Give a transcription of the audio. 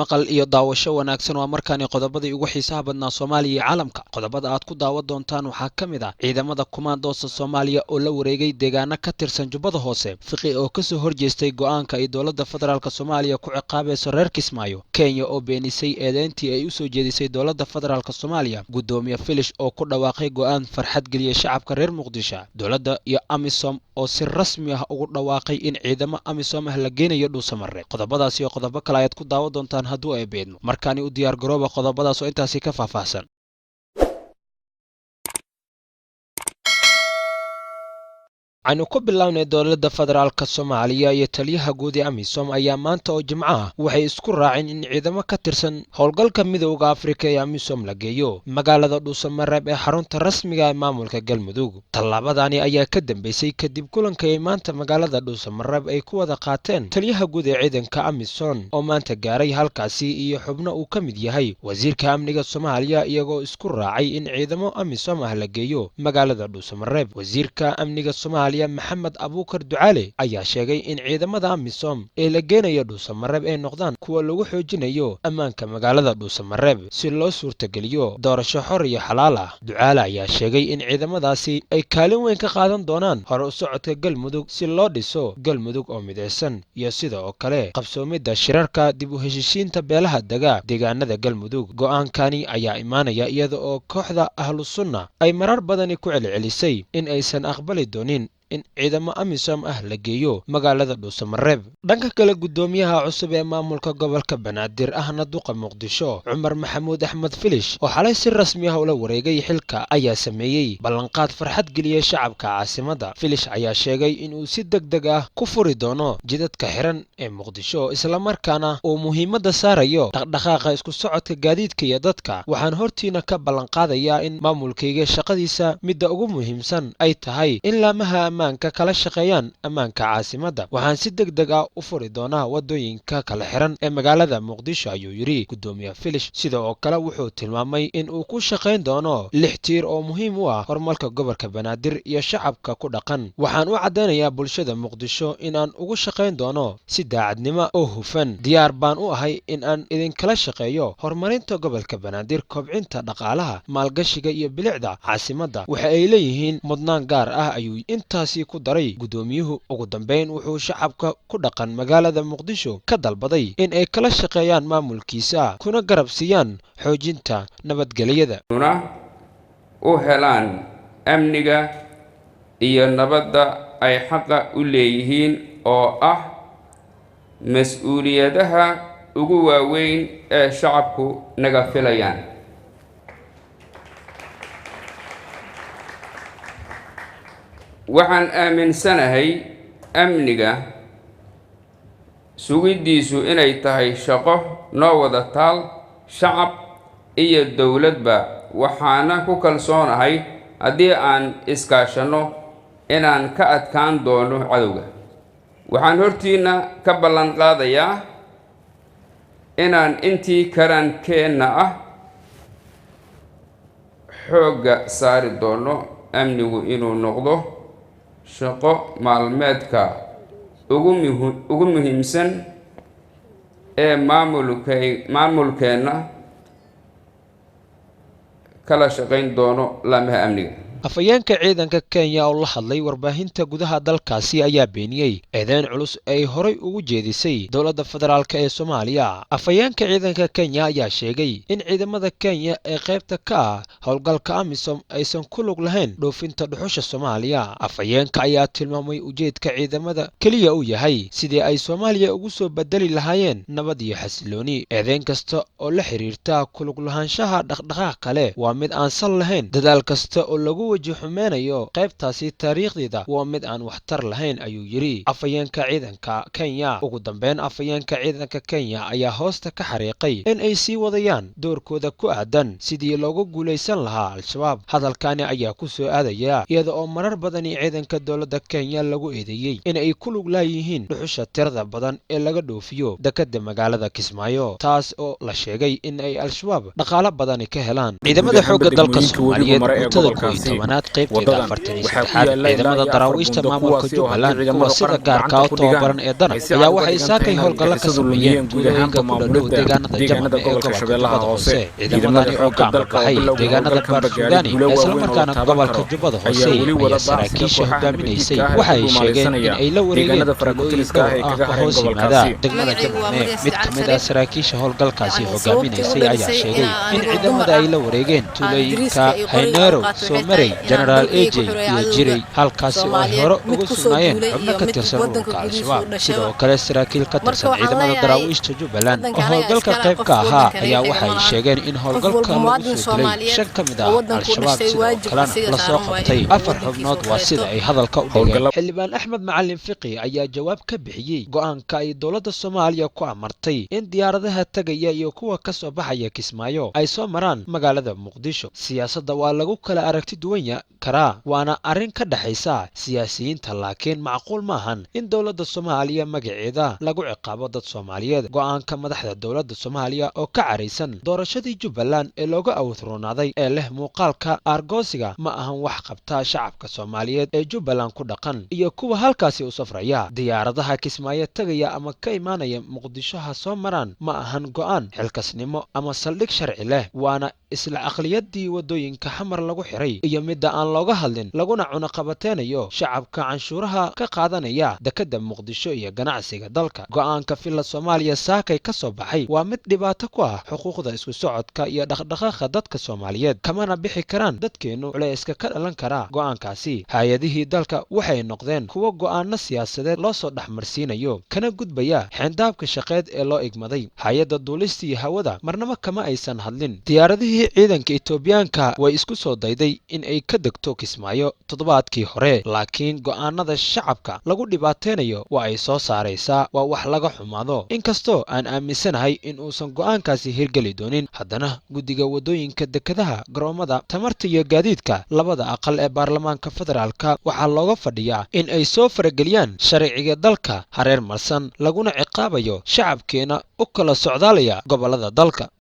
ismaqal iyo daawasho wanaagsan oo markaani qodobadii ugu xiisaha badnaa Soomaaliya iyo caalamka qodobada aad ku daawan doontaan waxaa kamid ah ciidamada kumaandoosta Soomaaliya oo la wareegay deegaano ka tirsan Jubbada Hoose fiqi oo ka soo horjeestay go'aanka ay dowladda federaalka Soomaaliya ku ciqaabayso reer Kismaayo Kenya oo beenisay eedeyntii ay u soo jeedisay dowladda federaalka Soomaaliya gudoomiye Filish oo ku dhawaaqay go'aan farxad geliyay shacabka reer Muqdisho dowladda iyo AMISOM oo si rasmi ah ugu dhawaaqay in ciidamo AMISOM ah la geenayo Dhuusamarre qodobadaas iyo qodobo kale ayaad ku daawan doontaan hadduu ay beedmo markaani u diyaar garooba qodobadaas oo intaasi ka faahfaahsan aynu ku bilownay dowladda federaalka Soomaaliya iyo taliyaha guud ee AMISOM ayaa maanta oo Jimco ah waxay isku raaceen in ciidamo ka tirsan howlgalka midowga Afrika ee AMISOM la geeyo magaalada Dhuusamarre ee xarunta rasmiga ah ee maamulka Galmudug tallaabadani ayaa ka dambeysay kadib kulanka ay maanta magaalada Dhuusamarre ay ku wada qaateen taliyaha guud ee ciidanka AMISOM oo maanta gaaray halkaasi iyo xubno uu ka mid yahay wasiirka amniga Soomaaliya iyagoo isku raacay in ciidamo AMISOM ah la geeyo magaalada Dhuusamarre wasiirka amniga Soomaaliya Maxamed Abuukar Ducaale ayaa sheegay in ciidamada AMISOM ee la geenayo Dhuusamarre ay noqdaan kuwa lagu xoojinayo ammaanka magaalada Dhuusamarre si loo suurtageliyo doorasho xor iyo xalaal ah Ducaale ayaa sheegay in ciidamadaasi ay kaalin weyn ka qaadan doonaan hor u socodka Galmudug si loo dhiso Galmudug oo mideysan iyo sidoo kale qabsoomidda shirarka dib u heshiisiinta beelaha dega deegaanada Galmudug go'aankani ayaa imaanaya iyada oo kooxda Ahlus Sunna ay marar badan ku celcelisay in aysan aqbali doonin in ciidamo AMISOM ah la geeyo magaalada Dhuusamarre dhanka kale gudoomiyaha cusub ee maamulka gobolka Banaadir ahna duqa Muqdisho Cumar Maxamuud Axmed Filish oo xalay si rasmi ah ula wareegay xilka ayaa sameeyay ballanqaad farxad geliyay shacabka caasimada Filish ayaa sheegay in uu si degdeg ah ku furi doono jidadka xiran ee Muqdisho isla markaana uu muhiimadda saarayo dhaqdhaqaaqa isku socodka gaadiidka iyo dadka waxaan hortiina ka ballanqaadayaa in maamulkayga shaqadiisa midda ugu muhiimsan ay tahay in laamaha ammaanka kala shaqeeyaan ammaanka caasimada waxaan si degdeg ah u furi doonaa wadooyinka kala xiran ee magaalada Muqdisho ayuu yiri gudoomiye Filish sidoo kale wuxuu tilmaamay in uu ku shaqeyn doono 6 tiir oo muhiim u ah horumarka gobolka Banaadir iyo shacabka ku dhaqan waxaan u cadeynayaa bulshada Muqdisho in aan ugu shaqeyn doono si daacadnimo oo hufan diyaar baan u ahay in aan idin kala shaqeeyo horumarinta gobolka Banaadir kobcinta dhaqaalaha maalgashiga iyo bilicda caasimada waxa ay leeyihiin mudnaan gaar ah ayuu intaas ku daray gudoomiyuhu ugu dambeyn wuxuu shacabka ku dhaqan magaalada Muqdisho ka dalbaday in ay kala shaqeeyaan maamulkiisa kuna garab siiyaan xoojinta nabadgelyada u helaan amniga iyo nabadda ay xaqa u leeyihiin oo ah mas'uuliyadaha ugu waaweyn ee shacabku naga filayaan waxaan aaminsanahay amniga sugiddiisu inay tahay shaqo noo wada taal shacab iyo dowladba waxaana ku kalsoonahay haddii aan iskaashanno inaan ka adkaan doono cadowga waxaan hortiina ka ballan qaadayaa inaan intii karaankeenna ah xoogga saari doono amnigu inuu noqdo shaqo maalmeedka ugu muhiimsan ee maamulkeenna kala shaqayn doono laamaha amniga afayeenka ciidanka Kenya oo la hadlay warbaahinta gudaha dalkaasi ayaa beeniyay eedeyn culus ay horay ugu jeedisay dowladda federaalka ee Soomaaliya afayeenka ciidanka Kenya ayaa sheegay in ciidamada Kenya ee qaybta ka ah howlgalka AMISOM aysan ku lug lahayn dhoofinta dhuxusha Soomaaliya afayeenka ayaa tilmaamay ujeedka ciidamada kaliya uu yahay sidii ay Soomaaliya ugu soo bedeli lahaayeen nabad iyo xasilooni eedeyn kasta oo la xiriirta ku lug lahaanshaha dhaqdhaqaaq kale waa mid aan sal lahayn dadaal kasta oo lagu waji xumeenayo qaybtaasi taariikhdeeda waa mid aan waxtar lahayn ayuu yiri afayeenka ciidanka Kenya ugu dambeyn afayeenka ciidanka Kenya ayaa hoosta ka xariiqay in ay sii wadayaan doorkooda ku aadan sidii loogu guuleysan lahaa al-shabaab hadalkani ayaa ku soo aadaya iyada oo marar badan ciidanka dowladda Kenya lagu eedeeyay in ay ku lug leeyihiin dhuxusha tirada badan ee laga dhoofiyo dekedda magaalada Kismaayo taas oo la sheegay in ay al-shabaab dhaqaale badan ka helaan ciidamada xoogga dalka Soomaaliyeed tobanaad qaybteeda 46aad ciidamada daraawiishta maamulka Jubbaland kuwa sida gaarka u tababaran ee danab ayaa waxay saakay howlgalo ka sameeyeen gudaha ku dhow deegaanada Jamhad ee gobolka Jubbada Hoose ciidamadani oo ka baxay deegaanada Baarsugaani isla markaana gobolka Jubbada Hoose ayaa saraakiisha hogaaminaysay waxay sheegeen in ay la wareegeen tuulooyinka ay kaga hoos yimaadaan degmada Jamhad mid ka mid ah saraakiisha howlgalkaasi hogaaminaysay ayaa sheegay in ciidamada ay la wareegeen tuulooyinka Haynero Soomarey General AJ iyo Jiray halkaasi oo ay hore ugu sugnaayeen xubno ka tirsan ururka Al-Shabaab sidoo kale saraakiil ka tirsan ciidamada daraawiishta Jubbaland oo howlgalka qayb ka ahaa ayaa waxay sheegeen in howlgalka lagu soo dilay 5 ka mid ah Al-Shabaab sidoo kalena la soo qabtay 4 xubnood waa sida ay hadalka u dhigeen xildhibaan Axmed Macalin Fiqi ayaa jawaab ka bixiyay go'aanka ay dowladda Soomaaliya ku amartay in diyaaradaha tagaya iyo kuwa ka soo baxaya Kismaayo ay soo maraan magaalada Muqdisho siyaasadda waa lagu kala aragti duwan karaa waana arrin ka dhaxaysa siyaasiyiinta laakiin macquul maahan in dowladda Soomaaliya magaceeda lagu ciqaabo dad Soomaaliyeed go'aanka madaxda dowladda Soomaaliya oo ka careysan doorashadii Jubbaland ee looga awdroonaaday ee leh muuqaalka argoosiga ma ahan wax qabta shacabka Soomaaliyeed ee Jubbaland ku dhaqan iyo kuwa halkaasi u safraya diyaaradaha Kismaayo tagaya ama ka imaanaya Muqdisho ha soo maraan ma ahan go'aan xilkasnimo ama saldhig sharci leh waana isla aqliyadii wadooyinka xamar lagu xiray iyo midda aan looga hadlin laguna cunaqabateenayo shacabka canshuuraha ka qaadanaya dekada Muqdisho iyo ganacsiga dalka go'aanka filla Soomaaliya saakay ka soo baxay waa mid dhibaato ku ah xuquuqda isku socodka iyo dhaqdhaqaaqa dadka Soomaaliyeed kamana bixi karaan dadkeenu culayska ka dhalan kara go'aankaasi hay'adihii dalka waxay noqdeen kuwa go'aano siyaasadeed loo soo dhaxmarsiinayo kana gudbaya xindaabka shaqeed ee loo igmaday hay'adda duulista iyo hawada marnaba kama aysan hadlin diyaaradihii ciidanka Itoobiyaanka way isku soo dayday in ay ka degto Kismaayo toddobaadkii hore laakiin go'aanada shacabka lagu dhibaateynayo waa ay soo saaraysaa waa wax laga xumaado inkastoo aan aaminsanahay in uusan go'aankaasi hirgeli doonin haddana guddiga wadooyinka dekadaha garoomada tamarta iyo gaadiidka labada aqal ee baarlamaanka federaalka waxaa looga fadhiyaa in ay soo farageliyaan sharciga dalka hareer marsan laguna ciqaabayo shacabkeena u kala socdaalaya gobolada dalka